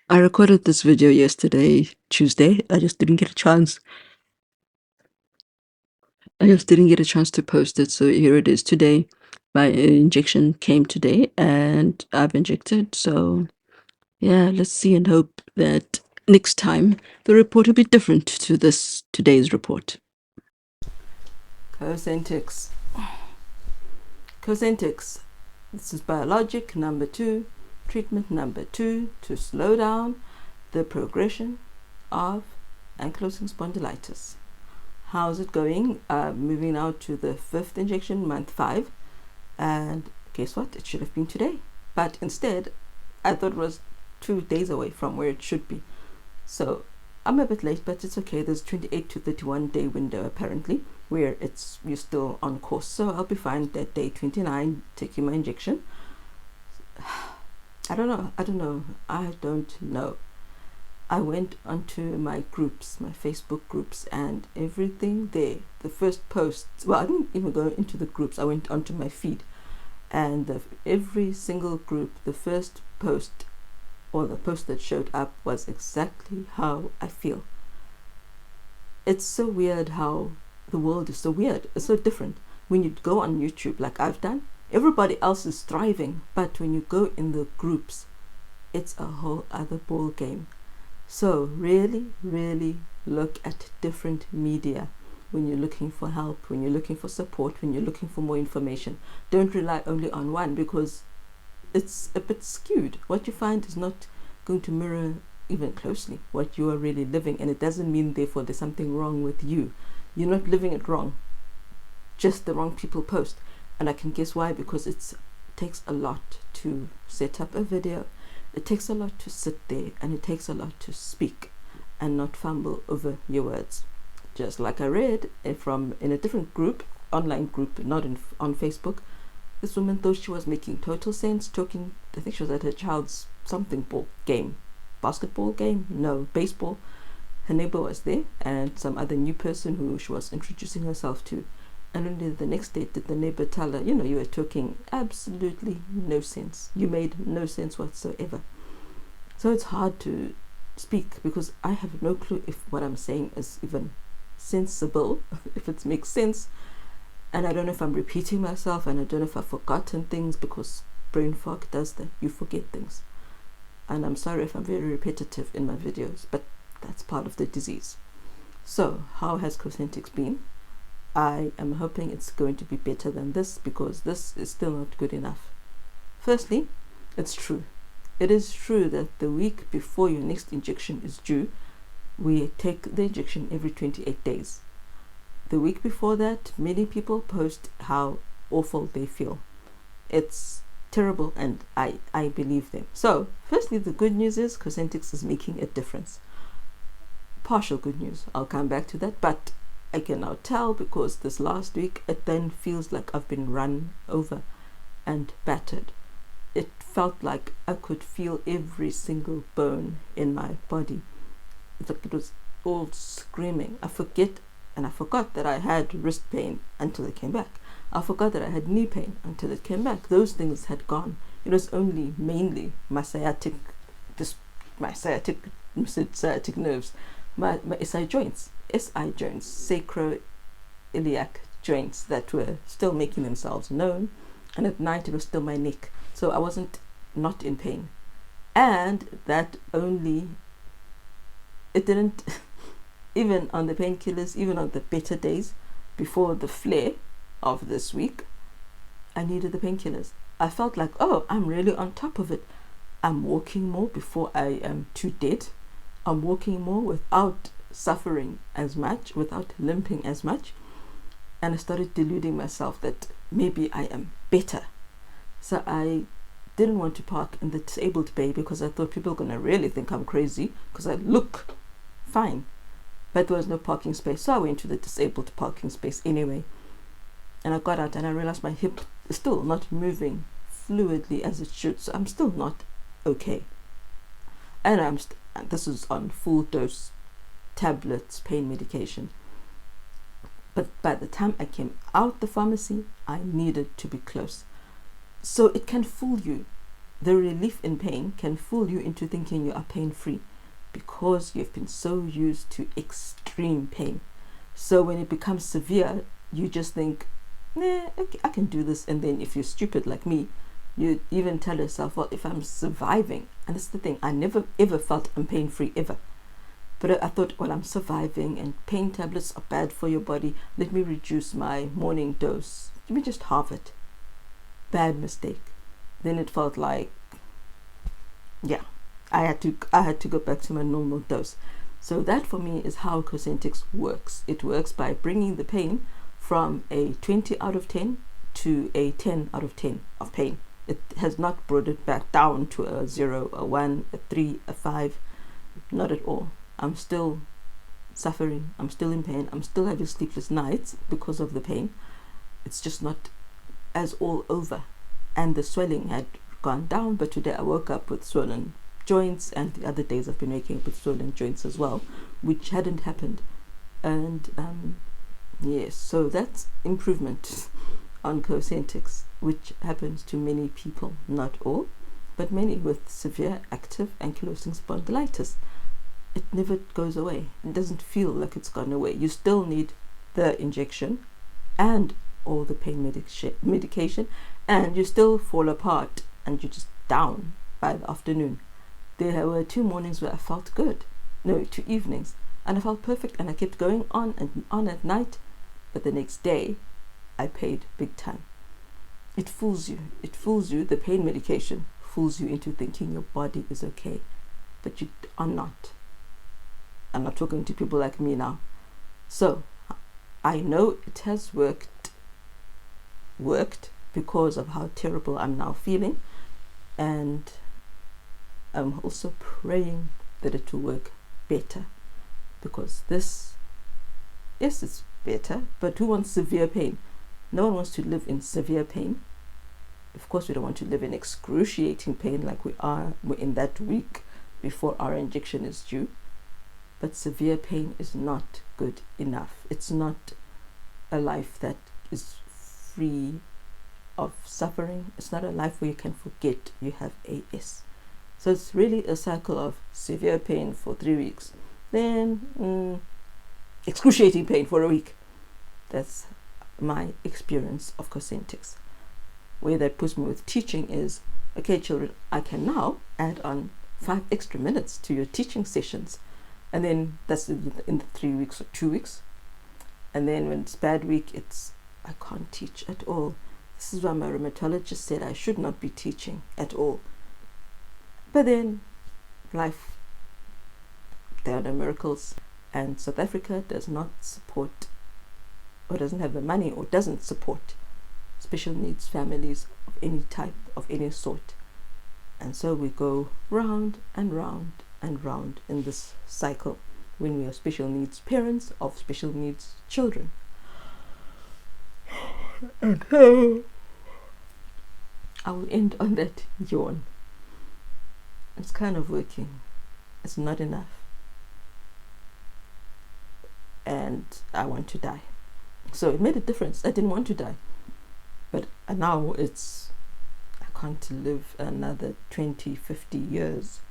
I recorded this video yesterday, Tuesday. I just didn't get a chance. To post it, so here it is today. My injection came today and I've injected, so yeah, let's see and hope that next time the report will be different to today's report. Cosentyx. Cosentyx. This is biologic number 2, treatment number 2 to slow down the progression of ankylosing spondylitis. How's it going? Moving now to the 5th injection, month 5, and guess what? It should have been today, but instead I thought it was 2 days away from where it should be. So I'm a bit late, but it's okay. There's 28 to 31 day window apparently where you're still on course, so I'll be fine at day 29 taking my injection. I don't know. I went onto my groups, my Facebook groups, and everything there, the first post, well, I didn't even go into the groups, I went onto my feed, and every single group, the first post, or the post that showed up, was exactly how I feel. It's so weird how the world is so weird. It's so different. When you go on YouTube, like I've done, everybody else is thriving, but when you go in the groups, it's a whole other ball game. So really, really look at different media when you're looking for help, when you're looking for support, when you're looking for more information. Don't rely only on one, because it's a bit skewed. What you find is not going to mirror even closely what you are really living, and it doesn't mean therefore there's something wrong with you. You're not living it wrong, just the wrong people post. And I can guess why, because it takes a lot to set up a video. It takes a lot to sit there, and it takes a lot to speak and not fumble over your words. Just like I read in a different group, online group, not on Facebook, this woman thought she was making total sense, talking, I think she was at her child's basketball game, no, baseball. Her neighbor was there and some other new person who she was introducing herself to. And only the next day did the neighbor tell her, you were talking absolutely no sense. You made no sense whatsoever. So it's hard to speak because I have no clue if what I'm saying is even sensible, if it makes sense. And I don't know if I'm repeating myself, and I don't know if I've forgotten things, because brain fog does that. You forget things. And I'm sorry if I'm very repetitive in my videos, but that's part of the disease. So how has Cosentyx been? I am hoping it's going to be better than this, because this is still not good enough. Firstly, it's true. It is true that the week before your next injection is due, we take the injection every 28 days. The week before that, many people post how awful they feel. It's terrible, and I believe them. So, firstly, the good news is Cosentyx is making a difference. Partial good news. I'll come back to that, but I can now tell, because this last week it then feels like I've been run over and battered. It felt like I could feel every single bone in my body. It's like it was all screaming. I forgot that I had wrist pain until it came back. I forgot that I had knee pain until it came back. Those things had gone. It was only mainly my sciatic nerves, my SI joints, sacroiliac joints, that were still making themselves known. And at night it was still my neck. So I wasn't not in pain. And that only, it didn't, even on the painkillers, even on the better days before the flare of this week, I needed the painkillers. I felt like, oh, I'm really on top of it. I'm walking more before I am too dead. I'm walking more without suffering as much, without limping as much. And I started deluding myself that maybe I am better. So I didn't want to park in the disabled bay, because I thought people were going to really think I'm crazy because I look fine. But there was no parking space, so I went to the disabled parking space anyway. And I got out and I realized my hip is still not moving fluidly as it should, so I'm still not okay. And this is on full dose tablets, pain medication. But by the time I came out the pharmacy, I needed to be close. So it can fool you. the relief in pain can fool you into thinking you are pain-free because you've been so used to extreme pain. So when it becomes severe, you just think, nah, okay, I can do this. And then if you're stupid like me, you even tell yourself, well, if I'm surviving, and that's the thing, I never ever felt I'm pain-free ever. But I thought, well, I'm surviving and pain tablets are bad for your body. Let me reduce my morning dose. Let me just halve it. Bad mistake. Then it felt like, yeah, I had to go back to my normal dose. So that for me is how Cosentyx works. It works by bringing the pain from a 20 out of 10 to a 10 out of 10 of pain. It has not brought it back down to a 0, a 1, a 3, a 5. Not at all. I'm still suffering. I'm still in pain. I'm still having sleepless nights because of the pain. It's just not as all over. And the swelling had gone down, but today I woke up with swollen joints, and the other days I've been waking up with swollen joints as well, which hadn't happened. And yes, so that's improvement on Cosentyx, which happens to many people, not all, but many with severe active ankylosing spondylitis. It never goes away. It doesn't feel like it's gone away. You still need the injection and all the pain medication, and you still fall apart and you're just down by the afternoon. There were 2 mornings where I felt good. No, 2 evenings. And I felt perfect, and I kept going on and on at night. But the next day, I paid big time. It fools you. It fools you. The pain medication fools you into thinking your body is okay. But you are not. I'm not talking to people like me now. So, I know it has worked because of how terrible I'm now feeling. And I'm also praying that it will work better, because this, yes, it's better, but who wants severe pain? No one wants to live in severe pain. Of course, we don't want to live in excruciating pain like we're in that week before our injection is due. But severe pain is not good enough. It's not a life that is free of suffering. It's not a life where you can forget you have AS. So it's really a cycle of severe pain for 3 weeks, then excruciating pain for a week. That's my experience of Cosentyx. Where that puts me with teaching is, okay, children, I can now add on 5 extra minutes to your teaching sessions. And then that's in the 3 weeks or 2 weeks. And then when it's bad week, I can't teach at all. This is why my rheumatologist said I should not be teaching at all. But then life, there are no miracles, and South Africa does not support, or doesn't have the money, or doesn't support special needs families of any type, of any sort. And so we go round and round and round in this cycle when we are special needs parents of special needs children. And I will end on that yawn. It's kind of working. It's not enough. And I want to die. So it made a difference. I didn't want to die. But now I can't live another 20, 50 years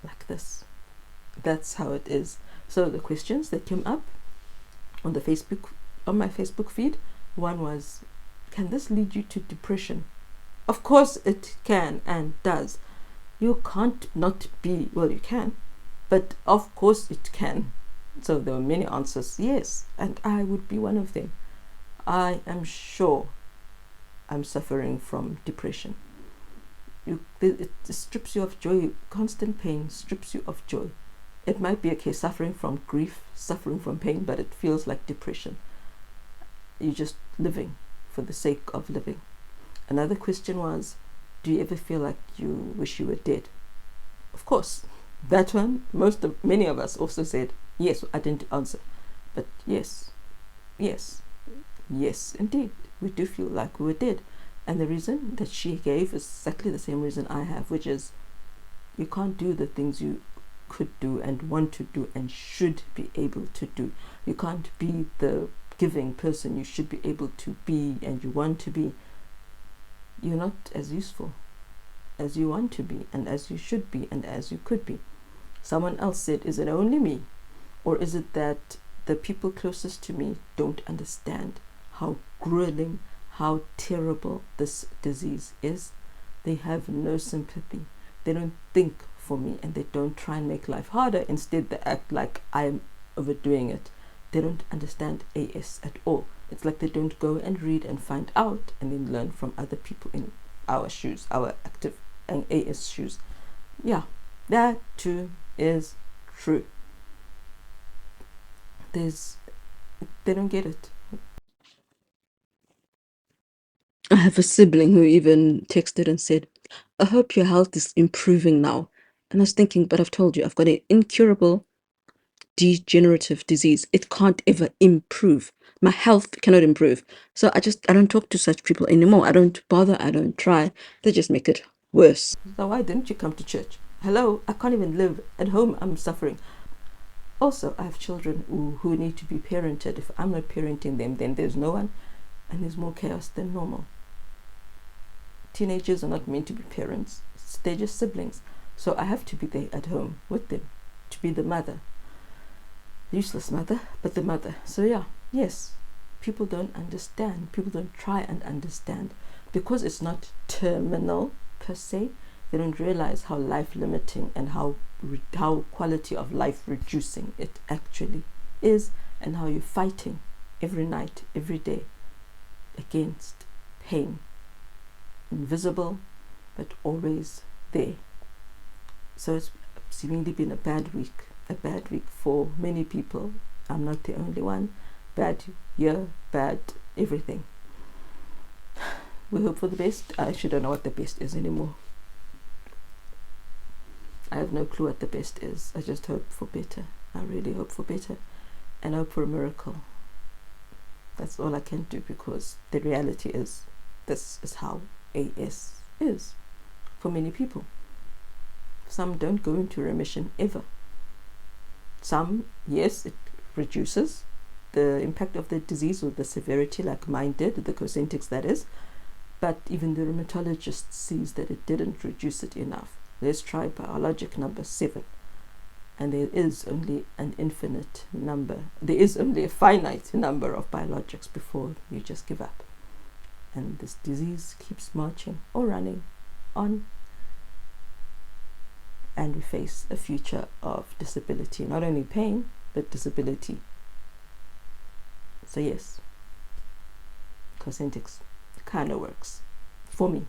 like this. That's how it is. So the questions that came up on my Facebook feed, one was, can this lead you to depression? Of course it can and does. You can't not be, well, you can, but of course it can. So there were many answers, yes, and I would be one of them. I am sure I'm suffering from depression. It strips you of joy. Constant pain strips you of joy. It might be okay suffering from grief, suffering from pain, but it feels like depression. You're just living for the sake of living. Another question was, do you ever feel like you wish you were dead? Of course. That one, many of us also said, yes. I didn't answer. But yes, indeed. We do feel like we were dead. And the reason that she gave is exactly the same reason I have, which is you can't do the things you could do and want to do and should be able to do. You can't be the giving person you should be able to be and you want to be. You're not as useful. as you want to be, and as you should be, and as you could be. Someone else said, is it only me? Or is it that the people closest to me don't understand how grueling, how terrible this disease is? They have no sympathy. They don't think for me, and they don't try and make life harder. Instead, they act like I'm overdoing it. They don't understand AS at all. It's like they don't go and read and find out and then learn from other people in our shoes, our active and AS shoes. Yeah, that too is true. They don't get it. I have a sibling who even texted and said, I hope your health is improving now. And I was thinking, but I've told you, I've got an incurable degenerative disease. It can't ever improve. My health cannot improve. So I don't talk to such people anymore. I don't bother. I don't try. They just make it worse. So why didn't you come to church? Hello, I can't even live at home. I'm suffering. Also, I have children who need to be parented. If I'm not parenting them, then there's no one, and there's more chaos than normal. Teenagers are not meant to be parents. They're just siblings. So I have to be there at home with them, to be the mother. Useless mother, but the mother. So yeah, yes, people don't understand. People don't try and understand. Because it's not terminal per se, they don't realize how life limiting and how quality of life reducing it actually is, and how you're fighting every night, every day against pain. Invisible, but always there. So it's seemingly been a bad week for many people. I'm not the only one. Bad year, bad everything. We hope for the best. I actually don't know what the best is anymore. I have no clue what the best is. I just hope for better. I really hope for better, and hope for a miracle. That's all I can do, because the reality is this is how AS is for many people. Some don't go into remission ever. Some, yes, it reduces the impact of the disease or the severity, like mine did, the Cosentyx that is, but even the rheumatologist sees that it didn't reduce it enough. Let's try biologic number 7. And there is only an infinite number. There is only a finite number of biologics before you just give up. And this disease keeps marching or running on. And we face a future of disability. Not only pain, but disability. So yes, Cosentyx kind of works for me.